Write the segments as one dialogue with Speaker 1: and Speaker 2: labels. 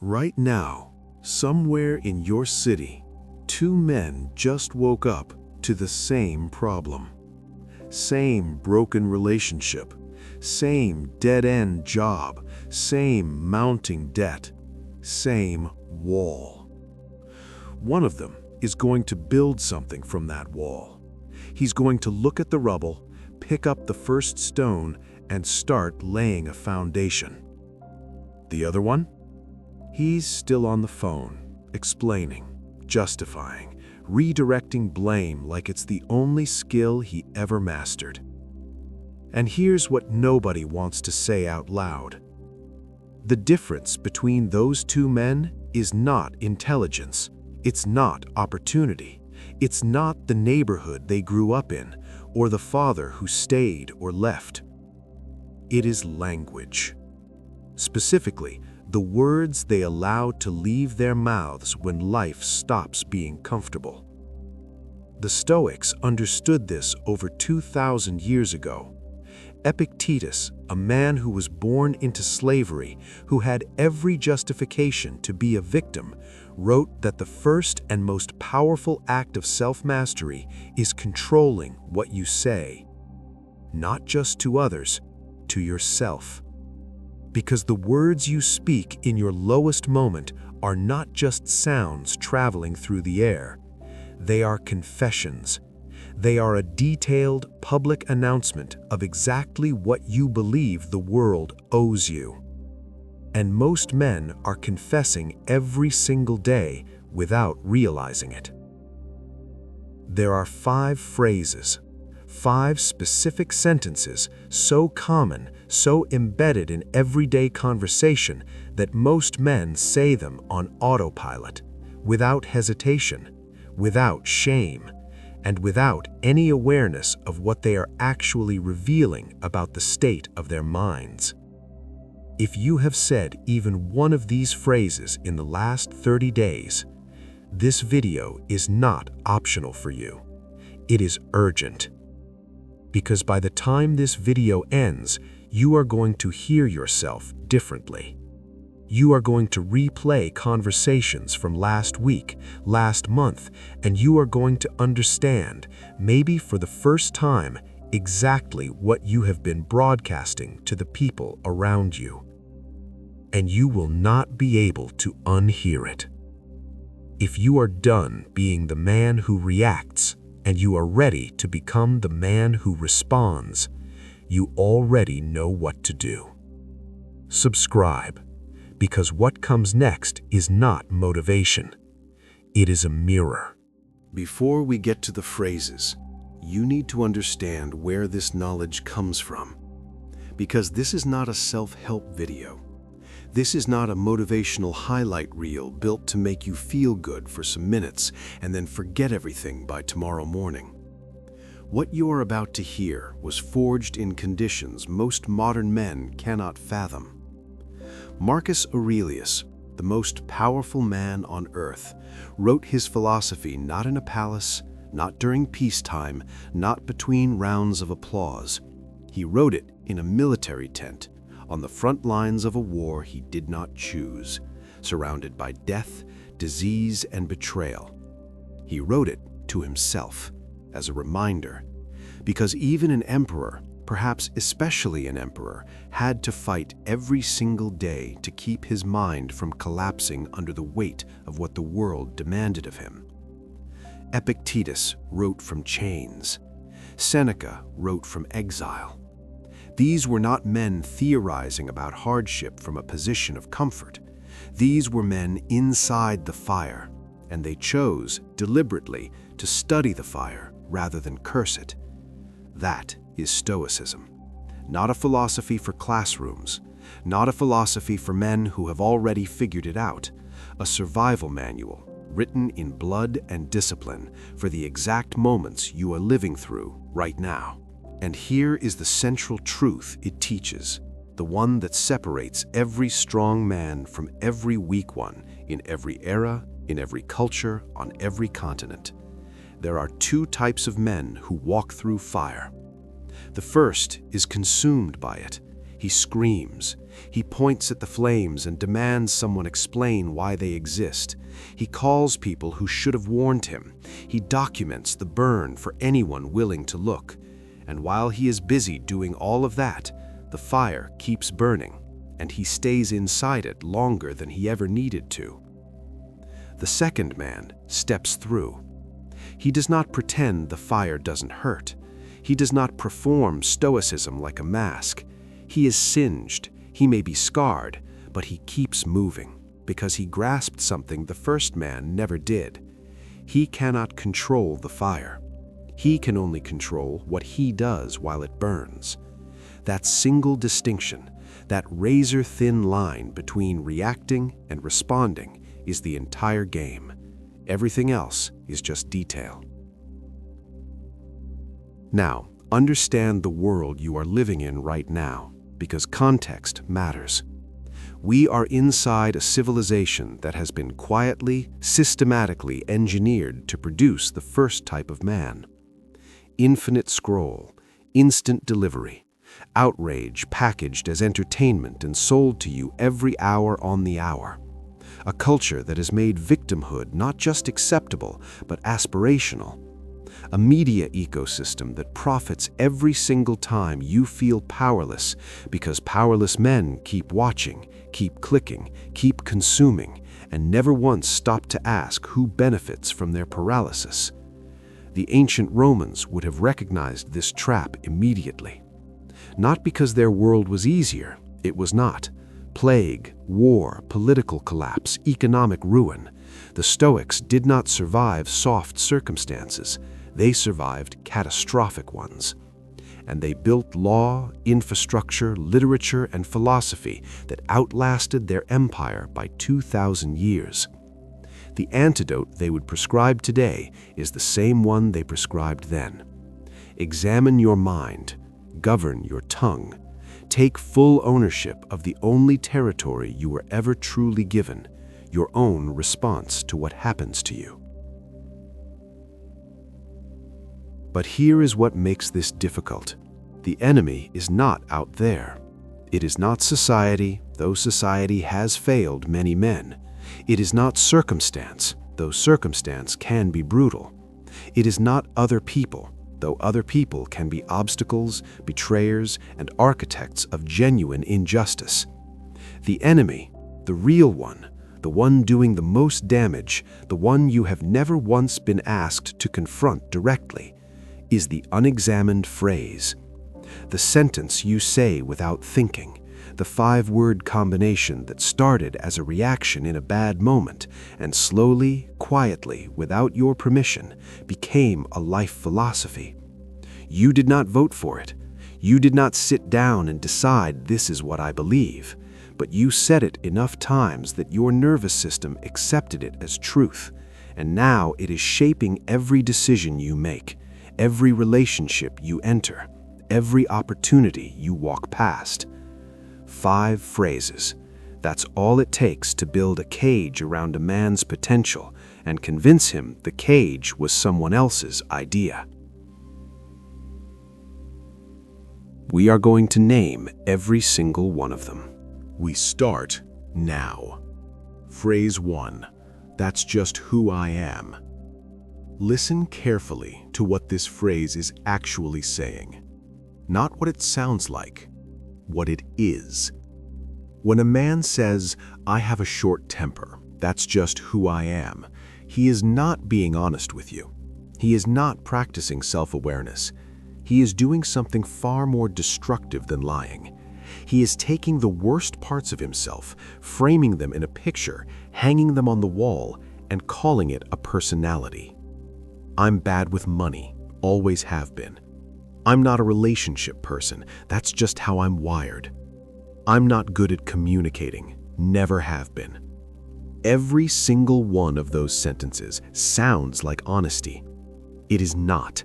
Speaker 1: Right now, somewhere in your city, two men just woke up to the same problem. Same broken relationship, same dead-end job, same mounting debt, same wall. One of them is going to build something from that wall. He's going to look at the rubble, pick up the first stone, and start laying a foundation. The other one? He's still on the phone, explaining, justifying, redirecting blame like it's the only skill he ever mastered. And here's what nobody wants to say out loud. The difference between those two men is not intelligence. It's not opportunity. It's not the neighborhood they grew up in or the father who stayed or left. It is language. Specifically, the words they allow to leave their mouths when life stops being comfortable. The Stoics understood this over 2,000 years ago. Epictetus, a man who was born into slavery, who had every justification to be a victim, wrote that the first and most powerful act of self-mastery is controlling what you say, not just to others, to yourself. Because the words you speak in your lowest moment are not just sounds traveling through the air. They are confessions. They are a detailed public announcement of exactly what you believe the world owes you. And most men are confessing every single day without realizing it. There are 5 phrases, 5 specific sentences so common, so embedded in everyday conversation that most men say them on autopilot, without hesitation, without shame, and without any awareness of what they are actually revealing about the state of their minds. If you have said even one of these phrases in the last 30 days, this video is not optional for you. It is urgent. Because by the time this video ends, you are going to hear yourself differently. You are going to replay conversations from last week, last month, and you are going to understand, maybe for the first time, exactly what you have been broadcasting to the people around you. And you will not be able to unhear it. If you are done being the man who reacts, and you are ready to become the man who responds, you already know what to do. Subscribe, because what comes next is not motivation. It is a mirror. Before we get to the phrases, you need to understand where this knowledge comes from. Because this is not a self-help video. This is not a motivational highlight reel built to make you feel good for some minutes and then forget everything by tomorrow morning. What you are about to hear was forged in conditions most modern men cannot fathom. Marcus Aurelius, the most powerful man on earth, wrote his philosophy not in a palace, not during peacetime, not between rounds of applause. He wrote it in a military tent, on the front lines of a war he did not choose, surrounded by death, disease, and betrayal. He wrote it to himself, as a reminder, because even an emperor, perhaps especially an emperor, had to fight every single day to keep his mind from collapsing under the weight of what the world demanded of him. Epictetus wrote from chains. Seneca wrote from exile. These were not men theorizing about hardship from a position of comfort. These were men inside the fire, and they chose, deliberately, to study the fire rather than curse it. That is Stoicism. Not a philosophy for classrooms, not a philosophy for men who have already figured it out, a survival manual written in blood and discipline for the exact moments you are living through right now. And here is the central truth it teaches, the one that separates every strong man from every weak one in every era, in every culture, on every continent. There are 2 types of men who walk through fire. The first is consumed by it.
Speaker 2: He screams. He points at the flames and demands someone explain why they exist. He calls people who should have warned him. He documents the burn for anyone willing to look. And while he is busy doing all of that, the fire keeps burning, and he stays inside it longer than he ever needed to. The second man steps through. He does not pretend the fire doesn't hurt. He does not perform stoicism like a mask. He is singed, he may be scarred, but he keeps moving because he grasped something the first man never did. He cannot control the fire. He can only control what he does while it burns. That single distinction, that razor-thin line between reacting and responding, is the entire game. Everything else is just detail. Now, understand the world you are living in right now, because context matters. We are inside a civilization that has been quietly, systematically engineered to produce the first type of man. Infinite scroll, instant delivery, outrage packaged as entertainment and sold to you every hour on the hour. A culture that has made victimhood not just acceptable, but aspirational. A media ecosystem that profits every single time you feel powerless, because powerless men keep watching, keep clicking, keep consuming, and never once stop to ask who benefits from their paralysis. The ancient Romans would have recognized this trap immediately. Not because their world was easier, it was not. Plague, war, political collapse, economic ruin. The Stoics did not survive soft circumstances. They survived catastrophic ones. And they built law, infrastructure, literature, and philosophy that outlasted their empire by 2,000 years. The antidote they would prescribe today is the same one they prescribed then. Examine your mind, govern your tongue, take full ownership of the only territory you were ever truly given, your own response to what happens to you. But here is what makes this difficult. The enemy is not out there. It is not society, though society has failed many men. It is not circumstance, though circumstance can be brutal. It is not other people, though other people can be obstacles, betrayers, and architects of genuine injustice. The enemy, the real one, the one doing the most damage, the one you have never once been asked to confront directly, is the unexamined phrase. The sentence you say without thinking, the 5-word combination that started as a reaction in a bad moment and slowly, quietly, without your permission, became a life philosophy. You did not vote for it. You did not sit down and decide this is what I believe, but you said it enough times that your nervous system accepted it as truth, and now it is shaping every decision you make, every relationship you enter, every opportunity you walk past. 5 phrases. That's all it takes to build a cage around a man's potential and convince him the cage was someone else's idea. We are going to name every single one of them.
Speaker 1: We start now. Phrase 1. That's just who I am. Listen carefully to what this phrase is actually saying. Not what it sounds like, what it is. When a man says, I have a short temper, that's just who I am, he is not being honest with you. He is not practicing self-awareness. He is doing something far more destructive than lying. He is taking the worst parts of himself, framing them in a picture, hanging them on the wall, and calling it a personality. I'm bad with money, always have been. I'm not a relationship person, that's just how I'm wired. I'm not good at communicating, never have been. Every single one of those sentences sounds like honesty. It is not.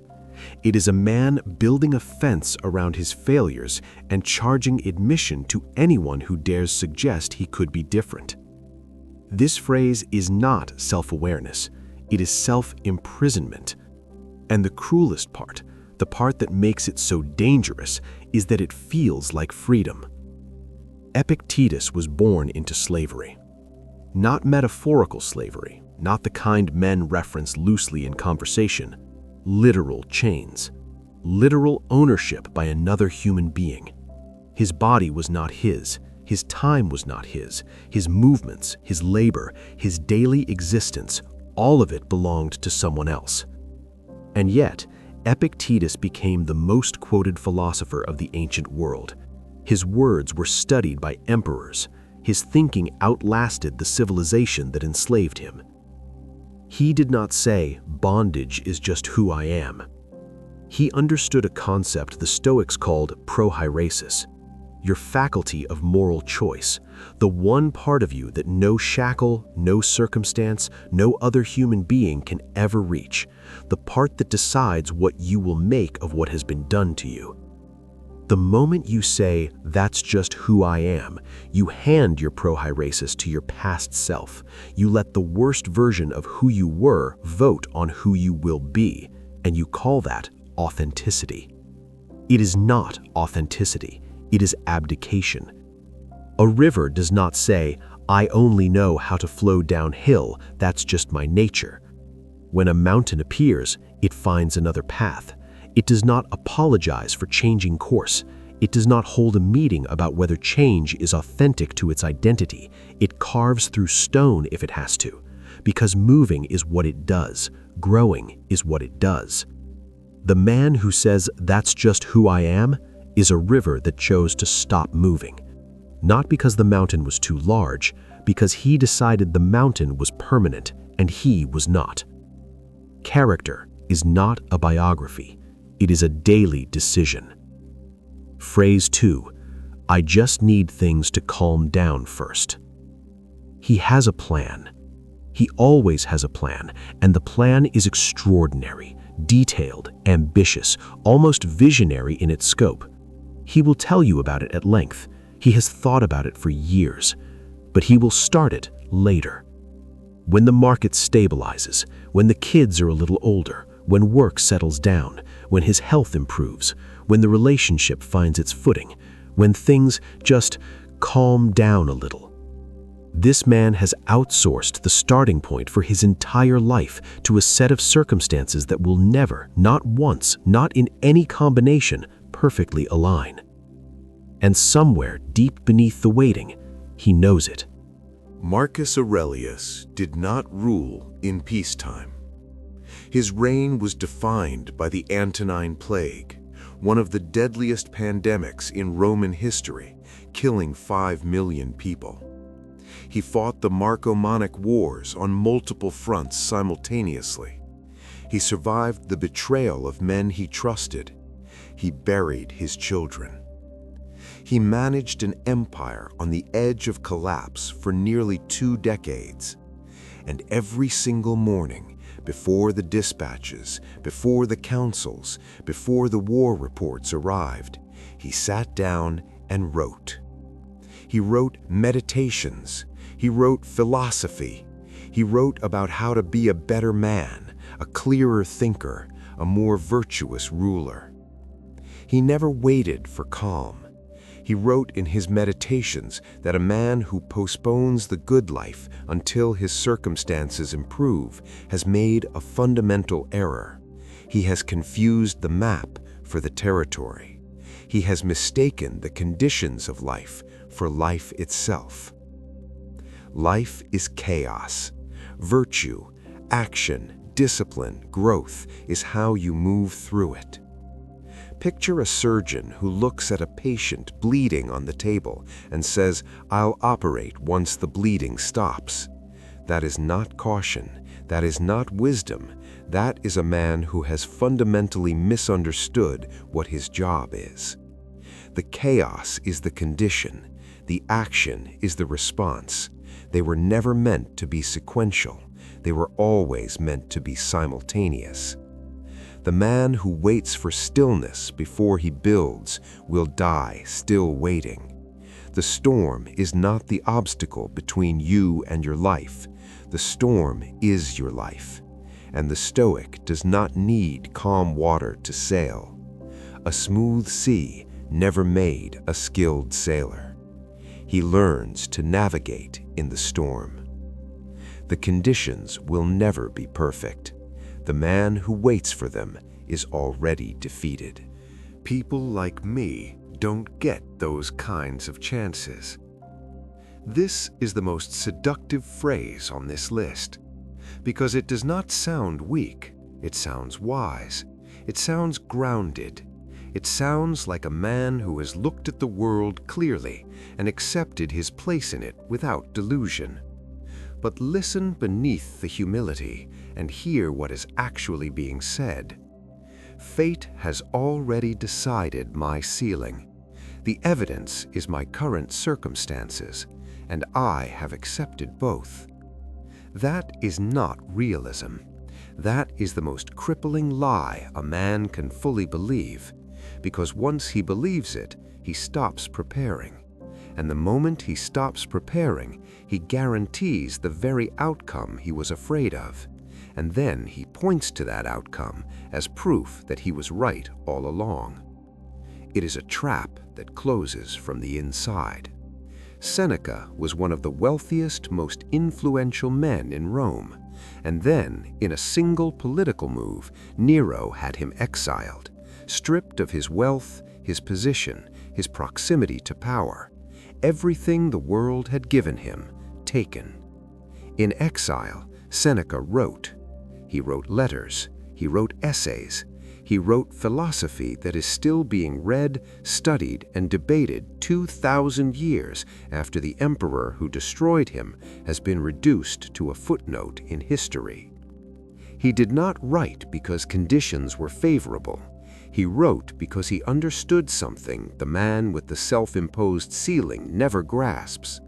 Speaker 1: It is a man building a fence around his failures and charging admission to anyone who dares suggest he could be different. This phrase is not self-awareness, it is self-imprisonment. And the cruelest part, the part that makes it so dangerous, is that it feels like freedom.
Speaker 2: Epictetus was born into slavery. Not metaphorical slavery, not the kind men reference loosely in conversation. Literal chains. Literal ownership by another human being. His body was not his time was not his movements, his labor, his daily existence, all of it belonged to someone else. And yet, Epictetus became the most quoted philosopher of the ancient world. His words were studied by emperors. His thinking outlasted the civilization that enslaved him. He did not say, "Bondage is just who I am." He understood a concept the Stoics called prohairesis, your faculty of moral choice, the one part of you that no shackle, no circumstance, no other human being can ever reach, the part that decides what you will make of what has been done to you. The moment you say, "That's just who I am," you hand your prohairesis to your past self. You let the worst version of who you were vote on who you will be, and you call that authenticity. It is not authenticity, it is abdication. A river does not say, "I only know how to flow downhill, that's just my nature." When a mountain appears, it finds another path. It does not apologize for changing course. It does not hold a meeting about whether change is authentic to its identity. It carves through stone if it has to, because moving is what it does, growing is what it does. The man who says, "That's just who I am," is a river that chose to stop moving. Not because the mountain was too large, because he decided the mountain was permanent and he was not. Character is not a biography. It is a daily decision. Phrase 2, I just need things to calm down first. He has a plan. He always has a plan, and the plan is extraordinary, detailed, ambitious, almost visionary in its scope. He will tell you about it at length. He has thought about it for years, but he will start it later. When the market stabilizes, when the kids are a little older, when work settles down, when his health improves, when the relationship finds its footing, when things just calm down a little. This man has outsourced the starting point for his entire life to a set of circumstances that will never, not once, not in any combination, perfectly align. And somewhere deep beneath the waiting, he knows it.
Speaker 1: Marcus Aurelius did not rule in peacetime. His reign was defined by the Antonine Plague, one of the deadliest pandemics in Roman history, killing 5 million people. He fought the Marco-Mannic Wars on multiple fronts simultaneously. He survived the betrayal of men he trusted. He buried his children. He managed an empire on the edge of collapse for nearly 2 decades. And every single morning, before the dispatches, before the councils, before the war reports arrived, he sat down and wrote. He wrote meditations. He wrote philosophy. He wrote about how to be a better man, a clearer thinker, a more virtuous ruler. He never waited for calm. He wrote in his meditations that a man who postpones the good life until his circumstances improve has made a fundamental error. He has confused the map for the territory. He has mistaken the conditions of life for life itself. Life is chaos. Virtue, action, discipline, growth is how you move through it. Picture a surgeon who looks at a patient bleeding on the table and says, "I'll operate once the bleeding stops." That is not caution. That is not wisdom. That is a man who has fundamentally misunderstood what his job is. The chaos is the condition. The action is the response. They were never meant to be sequential. They were always meant to be simultaneous. The man who waits for stillness before he builds will die still waiting. The storm is not the obstacle between you and your life. The storm is your life. And the Stoic does not need calm water to sail. A smooth sea never made a skilled sailor.
Speaker 2: He learns to navigate in the storm. The conditions will never be perfect. The man who waits for them is already defeated. People like me don't get those kinds of chances. This is the most seductive phrase on this list, because it does not sound weak, it sounds wise, it sounds grounded, it sounds like a man who has looked at the world clearly and accepted his place in it without delusion. But listen beneath the humility and hear what is actually being said. Fate has already decided my ceiling. The evidence is my current circumstances, and I have accepted both. That is not realism. That is the most crippling lie a man can fully believe, because once he believes it, he stops preparing. And the moment he stops preparing, he guarantees the very outcome he was afraid of. And then he points to that outcome as proof that he was right all along. It is a trap that closes from the inside. Seneca was one of the wealthiest, most influential men in Rome, and then, in a single political move, Nero had him exiled, stripped of his wealth, his position, his proximity to power. Everything the world had given him, taken. In exile, Seneca wrote. He wrote letters, he wrote essays, he wrote philosophy that is still being read, studied, and debated 2,000 years after the emperor who destroyed him has been reduced to a footnote in history. He did not write because conditions were favorable. He wrote because he understood something the man with the self-imposed ceiling never grasps.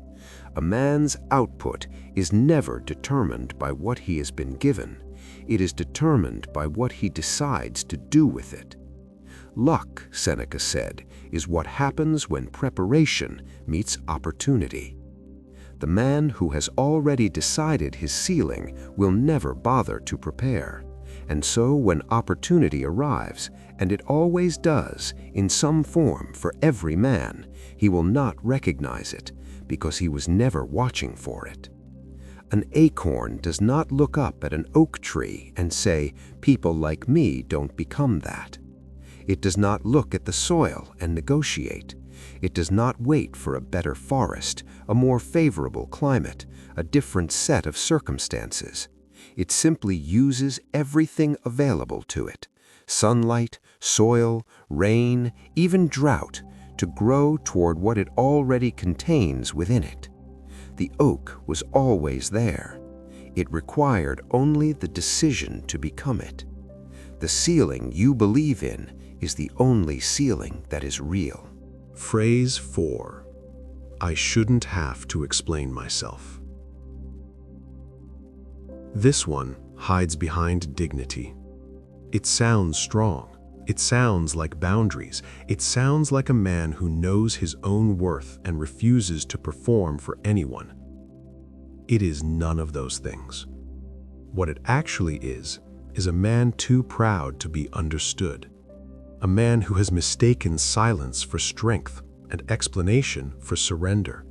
Speaker 2: A man's output is never determined by what he has been given. It is determined by what he decides to do with it. Luck, Seneca said, is what happens when preparation meets opportunity. The man who has already decided his ceiling will never bother to prepare. And so when opportunity arrives, and it always does, in some form for every man, he will not recognize it, because he was never watching for it. An acorn does not look up at an oak tree and say, "People like me don't become that." It does not look at the soil and negotiate. It does not wait for a better forest, a more favorable climate, a different set of circumstances. It simply uses everything available to it, sunlight, soil, rain, even drought, to grow toward what it already contains within it. The oak was always there. It required only the decision to become it. The ceiling you believe in is the only ceiling that is real.
Speaker 1: Phrase 4. I shouldn't have to explain myself. This one hides behind dignity. It sounds strong. It sounds like boundaries. It sounds like a man who knows his own worth and refuses to perform for anyone. It is none of those things. What it actually is a man too proud to be understood. A man who has mistaken silence for strength and explanation for surrender.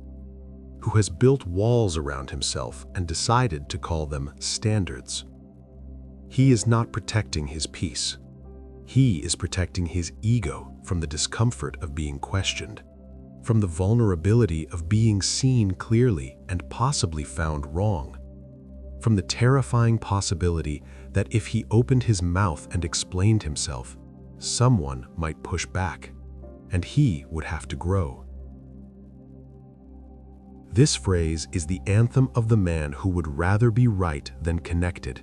Speaker 1: Who has built walls around himself and decided to call them standards. He is not protecting his peace. He is protecting his ego from the discomfort of being questioned, from the vulnerability of being seen clearly and possibly found wrong, from the terrifying possibility that if he opened his mouth and explained himself, someone might push back, and he would have to grow. This phrase is the anthem of the man who would rather be right than connected,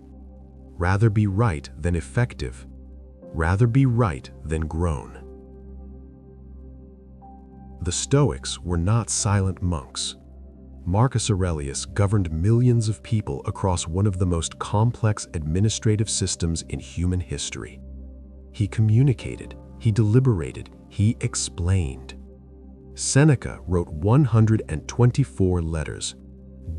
Speaker 1: rather be right than effective, rather be right than grown. The Stoics were not silent monks. Marcus Aurelius governed millions of people across one of the most complex administrative systems in human history. He communicated, he deliberated, he explained. Seneca wrote 124 letters,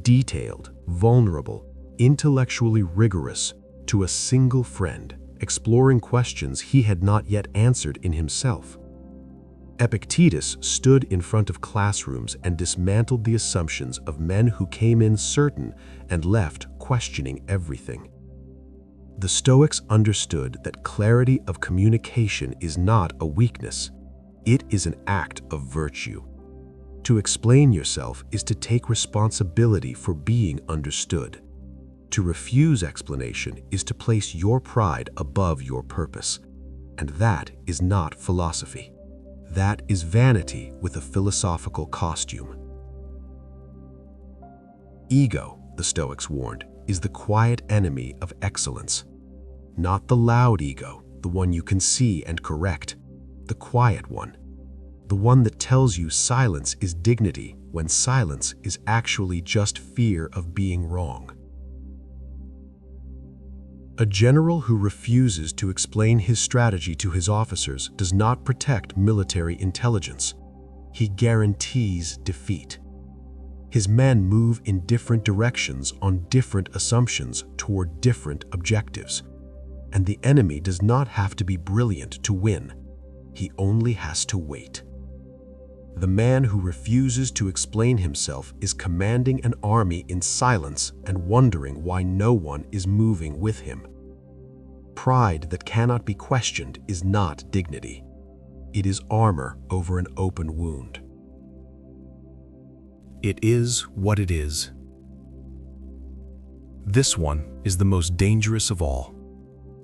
Speaker 1: detailed, vulnerable, intellectually rigorous, to a single friend, exploring questions he had not yet answered in himself.
Speaker 2: Epictetus stood in front of classrooms and dismantled the assumptions of men who came in certain and left questioning everything. The Stoics understood that clarity of communication is not a weakness. It is an act of virtue. To explain yourself is to take responsibility for being understood. To refuse explanation is to place your pride above your purpose. And that is not philosophy. That is vanity with a philosophical costume. Ego, the Stoics warned, is the quiet enemy of excellence. Not the loud ego, the one you can see and correct. The quiet one. The one that tells you silence is dignity when silence is actually just fear of being wrong. A general who refuses to explain his strategy to his officers does not protect military intelligence. He guarantees defeat. His men move in different directions on different assumptions toward different objectives. And the enemy does not have to be brilliant to win. He only has to wait. The man who refuses to explain himself is commanding an army in silence and wondering why no one is moving with him. Pride that cannot be questioned is not dignity. It is armor over an open wound.
Speaker 1: It is what it is. This one is the most dangerous of all,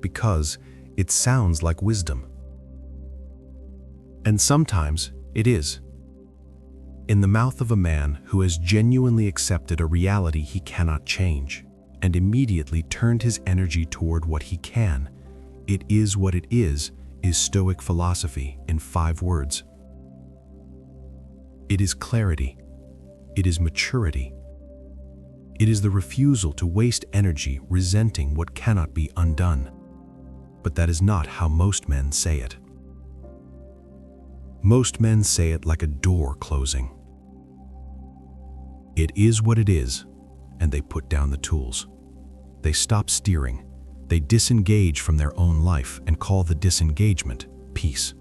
Speaker 1: because it sounds like wisdom. And sometimes it is. In the mouth of a man who has genuinely accepted a reality he cannot change, and immediately turned his energy toward what he can, it is what it is Stoic philosophy in 5 words. It is clarity. It is maturity. It is the refusal to waste energy resenting what cannot be undone. But that is not how most men say it. Most men say it like a door closing. It is what it is, and they put down the tools. They stop steering. They disengage from their own life and call the disengagement peace.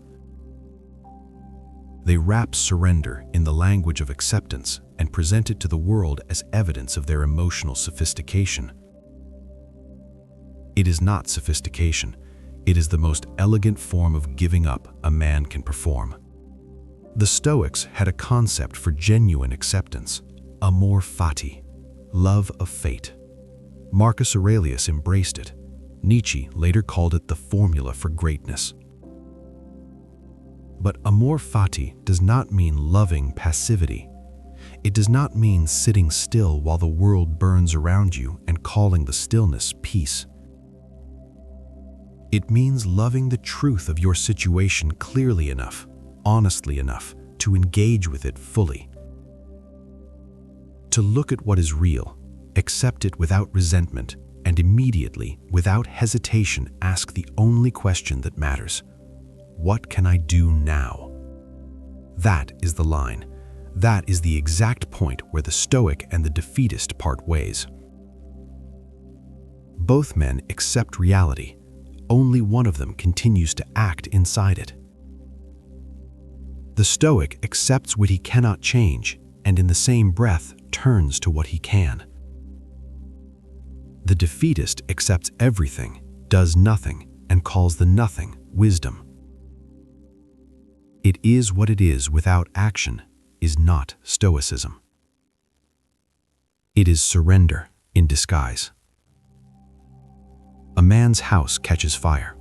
Speaker 1: They wrap surrender in the language of acceptance and present it to the world as evidence of their emotional sophistication. It is not sophistication. It is the most elegant form of giving up a man can perform. The Stoics had a concept for genuine acceptance, amor fati, love of fate. Marcus Aurelius embraced it. Nietzsche later called it the formula for greatness. But amor fati does not mean loving passivity. It does not mean sitting still while the world burns around you and calling the stillness peace. It means loving the truth of your situation clearly enough, honestly enough, to engage with it fully. To look at what is real, accept it without resentment, and immediately, without hesitation, ask the only question that matters. What can I do now? That is the line. That is the exact point where the Stoic and the defeatist part ways. Both men accept reality. Only one of them continues to act inside it. The Stoic accepts what he cannot change, and in the same breath turns to what he can. The defeatist accepts everything, does nothing, and calls the nothing wisdom. It is what it is without action is not Stoicism. It is surrender in disguise. A man's house catches fire.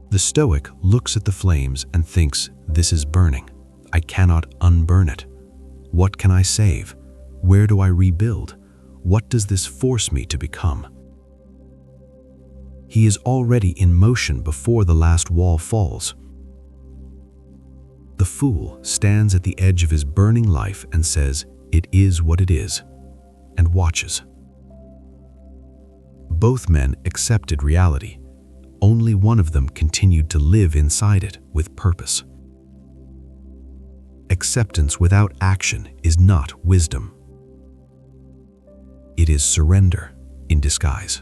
Speaker 1: The Stoic looks at the flames and thinks, "This is burning. I cannot unburn it. What can I save? Where do I rebuild? What does this force me to become?" He is already in motion before the last wall falls. The fool stands at the edge of his burning life and says, "It is what it is," and watches. Both men accepted reality. Only one of them continued to live inside it with purpose. Acceptance without action is not wisdom. It is surrender in disguise.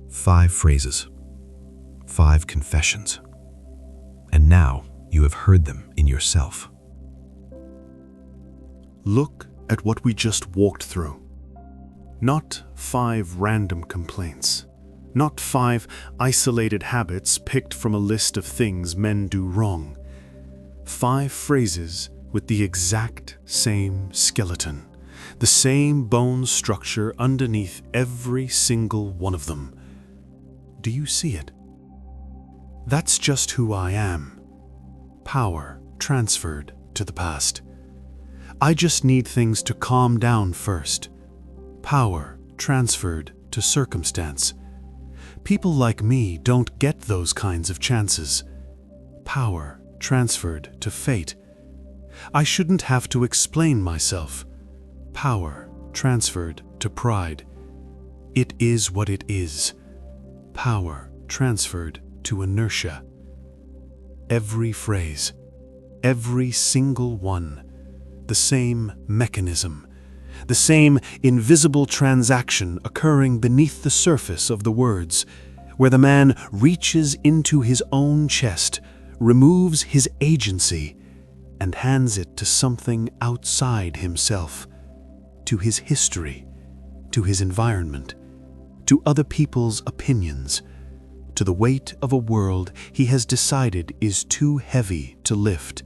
Speaker 1: 5 phrases, 5 confessions.
Speaker 2: and now you have heard them in yourself.
Speaker 1: Look at what we just walked through. Not 5 random complaints. Not 5 isolated habits picked from a list of things men do wrong. 5 phrases with the exact same skeleton, the same bone structure underneath every single one of them. Do you see it? That's just who I am. Power transferred to the past. I just need things to calm down first. Power transferred to circumstance. People like me don't get those kinds of chances. Power transferred to fate. I shouldn't have to explain myself. Power transferred to pride. It is what it is. Power transferred to inertia. Every phrase, every single one, the same mechanism, the same invisible transaction occurring beneath the surface of the words, where the man reaches into his own chest, removes his agency, and hands it to something outside himself, to his history, to his environment, to other people's opinions, to the weight of a world he has decided is too heavy to lift.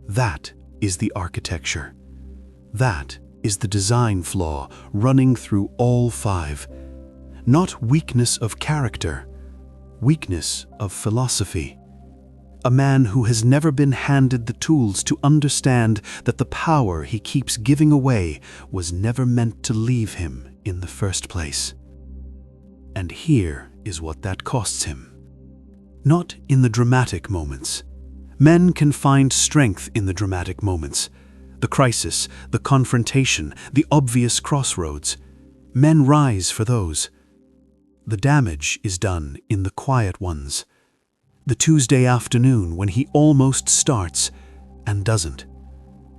Speaker 1: That is the architecture. That is the design flaw running through all 5. Not weakness of character, weakness of philosophy. A man who has never been handed the tools to understand that the power he keeps giving away was never meant to leave him in the first place. And here is what that costs him. Not in the dramatic moments. Men can find strength in the dramatic moments. The crisis, the confrontation, the obvious crossroads. Men rise for those. The damage is done in the quiet ones. The Tuesday afternoon when he almost starts and doesn't.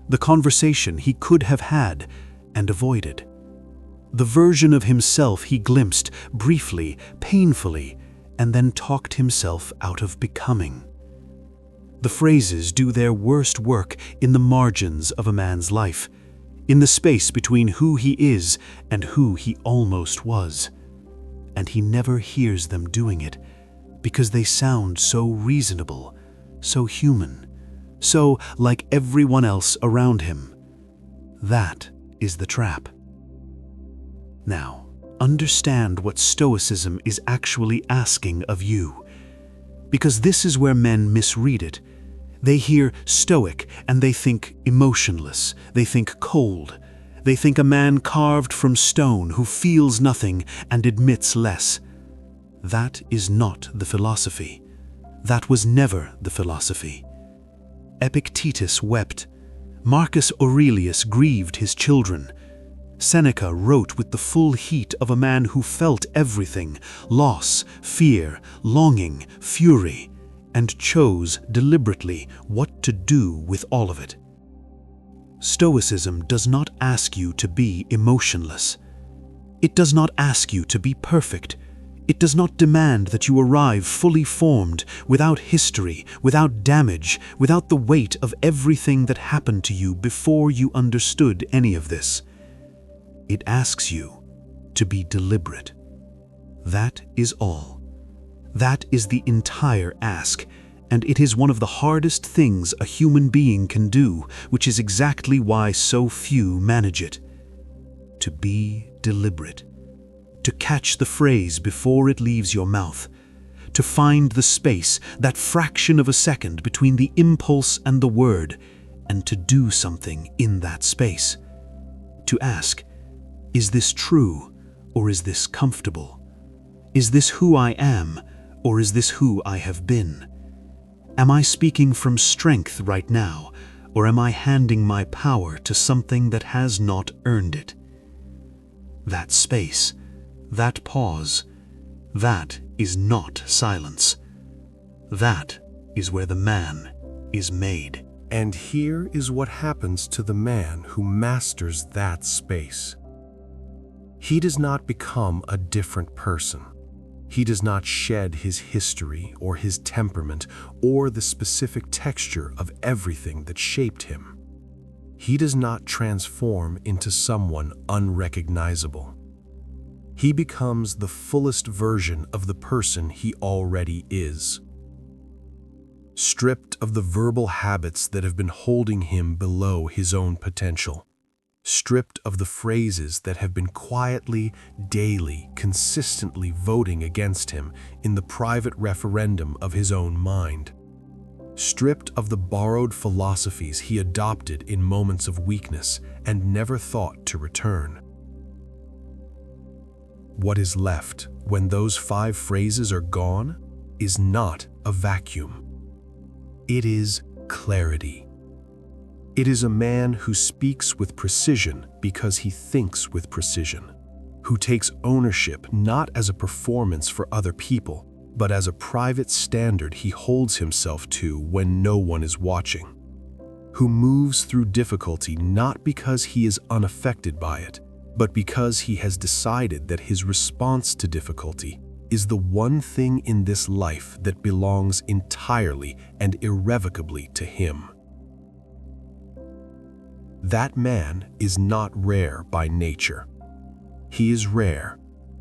Speaker 1: The conversation he could have had and avoided. The version of himself he glimpsed briefly, painfully, and then talked himself out of becoming. The phrases do their worst work in the margins of a man's life, in the space between who he is and who he almost was. And he never hears them doing it because they sound so reasonable, so human, so like everyone else around him. That is the trap. Now, understand what Stoicism is actually asking of you, because this is where men misread it. They hear Stoic and they think emotionless, they think cold, they think a man carved from stone who feels nothing and admits less. That is not the philosophy. That was never the philosophy. Epictetus wept. Marcus Aurelius grieved his children. Seneca wrote with the full heat of a man who felt everything, loss, fear, longing, fury, and chose deliberately what to do with all of it. Stoicism does not ask you to be emotionless. It does not ask you to be perfect. It does not demand that you arrive fully formed, without history, without damage, without the weight of everything that happened to you before you understood any of this. It asks you to be deliberate. That is all. That is the entire ask, and it is one of the hardest things a human being can do, which is exactly why so few manage it. To be deliberate. To catch the phrase before it leaves your mouth. To find the space, that fraction of a second between the impulse and the word, and to do something in that space. To ask, is this true, or is this comfortable? Is this who I am, or is this who I have been? Am I speaking from strength right now, or am I handing my power to something that has not earned it? That space, that pause, that is not silence. That is where the man is made.
Speaker 2: And here is what happens to the man who masters that space. He does not become a different person.
Speaker 1: He does not shed his history or his temperament or the specific texture of everything that shaped him. He does not transform into someone unrecognizable. He becomes the fullest version of the person he already is. Stripped of the verbal habits that have been holding him below his own potential. Stripped of the phrases that have been quietly, daily, consistently voting against him in the private referendum of his own mind. Stripped of the borrowed philosophies he adopted in moments of weakness and never thought to return. What is left when those 5 phrases are gone is not a vacuum. It is clarity. It is a man who speaks with precision because he thinks with precision, who takes ownership not as a performance for other people, but as a private standard he holds himself to when no one is watching, who moves through difficulty not because he is unaffected by it, but because he has decided that his response to difficulty is the one thing in this life that belongs entirely and irrevocably to him. That man is not rare by nature. He is rare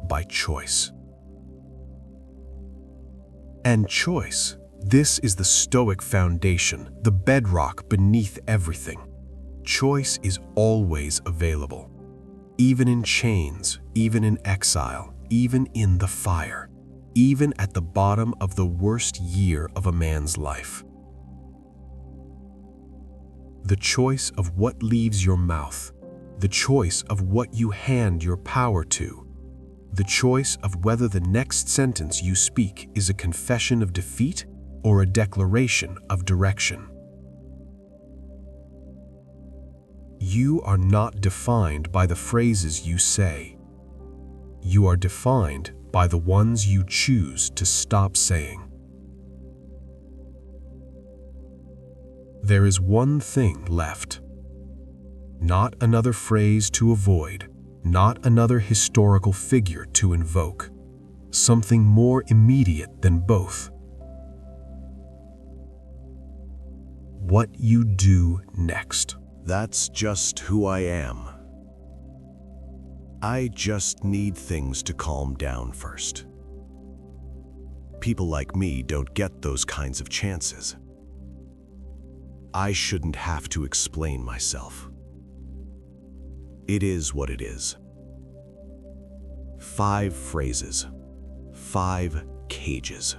Speaker 1: by choice. And choice, this is the Stoic foundation, the bedrock beneath everything. Choice is always available. Even in chains, even in exile, even in the fire, even at the bottom of the worst year of a man's life. The choice of what leaves your mouth, the choice of what you hand your power to, the choice of whether the next sentence you speak is a confession of defeat or a declaration of direction. You are not defined by the phrases you say. You are defined by the ones you choose to stop saying. There is one thing left. Not another phrase to avoid, not another historical figure to invoke. Something more immediate than both. What you do next.
Speaker 2: That's just who I am. I just need things to calm down first. People like me don't get those kinds of chances. I shouldn't have to explain myself. It is what it is. 5 phrases, 5 cages.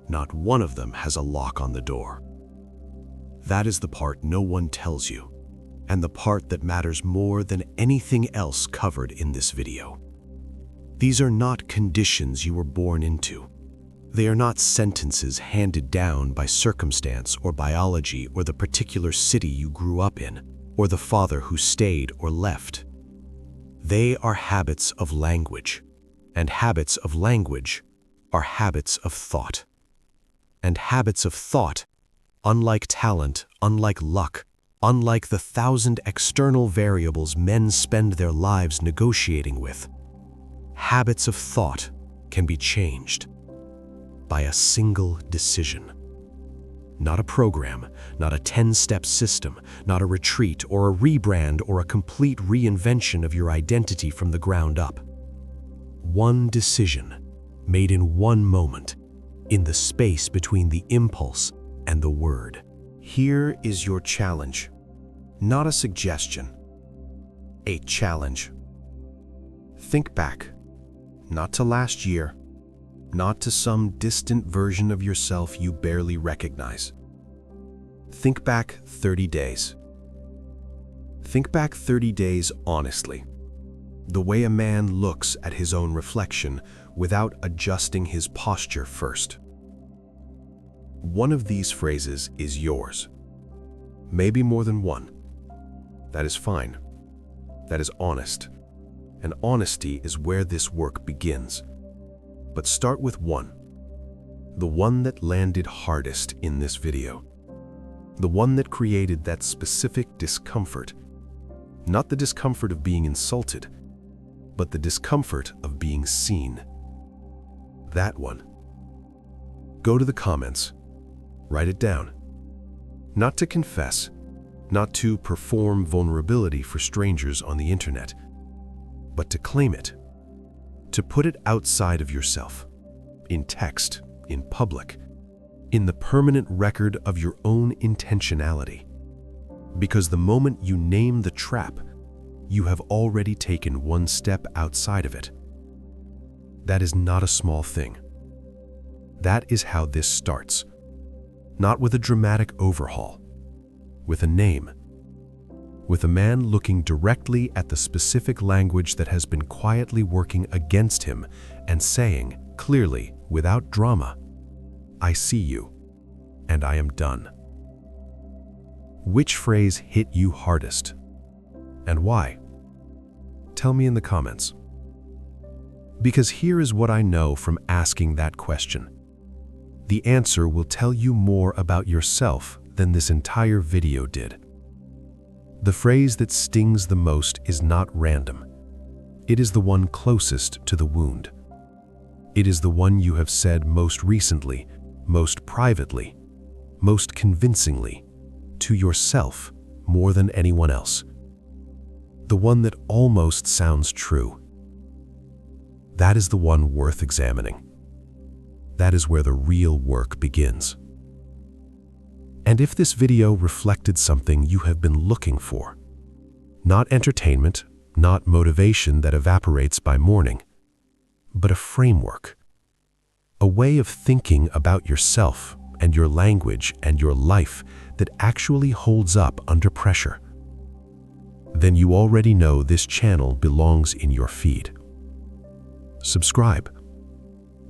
Speaker 2: Not one of them has a lock on the door. That is the part no one tells you, and the part that matters more than anything else covered in this video. These are not conditions you were born into. They are not sentences handed down by circumstance or biology or the particular city you grew up in, or the father who stayed or left. They are habits of language, and habits of language are habits of thought. And habits of thought, unlike talent, unlike luck, unlike the 1,000 external variables men spend their lives negotiating with, habits of thought can be changed by a single decision. Not a program, not a 10-step system, not a retreat or a rebrand or a complete reinvention of your identity from the ground up. One decision, made in one moment, in the space between the impulse and the word. Here is your challenge. Not a suggestion, a challenge. Think back, not to last year, not to some distant version of yourself you barely recognize. Think back 30 days. Think back 30 days honestly, the way a man looks at his own reflection without adjusting his posture first. One of these phrases is yours. Maybe more than one. That is fine. That is honest. And honesty is where this work begins. But start with one. The one that landed hardest in this video. The one that created that specific discomfort. Not the discomfort of being insulted, but the discomfort of being seen. That one. Go to the comments. Write it down. Not to confess, not to perform vulnerability for strangers on the internet, but to claim it, to put it outside of yourself, in text, in public, in the permanent record of your own intentionality. Because the moment you name the trap, you have already taken one step outside of it. That is not a small thing. That is how this starts. Not with a dramatic overhaul, with a name, with a man looking directly at the specific language that has been quietly working against him and saying, clearly, without drama, I see you, and I am done. Which phrase hit you hardest? And why? Tell me in the comments. Because here is what I know from asking that question. The answer will tell you more about yourself than this entire video did. The phrase that stings the most is not random. It is the one closest to the wound. It is the one you have said most recently, most privately, most convincingly, to yourself more than anyone else. The one that almost sounds true. That is the one worth examining. That is where the real work begins. And if this video reflected something you have been looking for, not entertainment, not motivation that evaporates by morning, but a framework, a way of thinking about yourself and your language and your life that actually holds up under pressure, then you already know this channel belongs in your feed. Subscribe.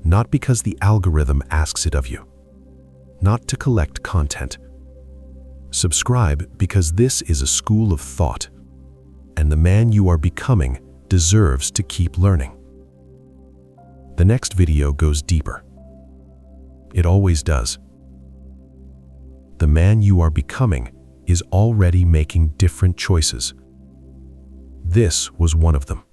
Speaker 2: Not because the algorithm asks it of you, not to collect content. Subscribe because this is a school of thought, and the man you are becoming deserves to keep learning. The next video goes deeper. It always does. The man you are becoming is already making different choices. This was one of them.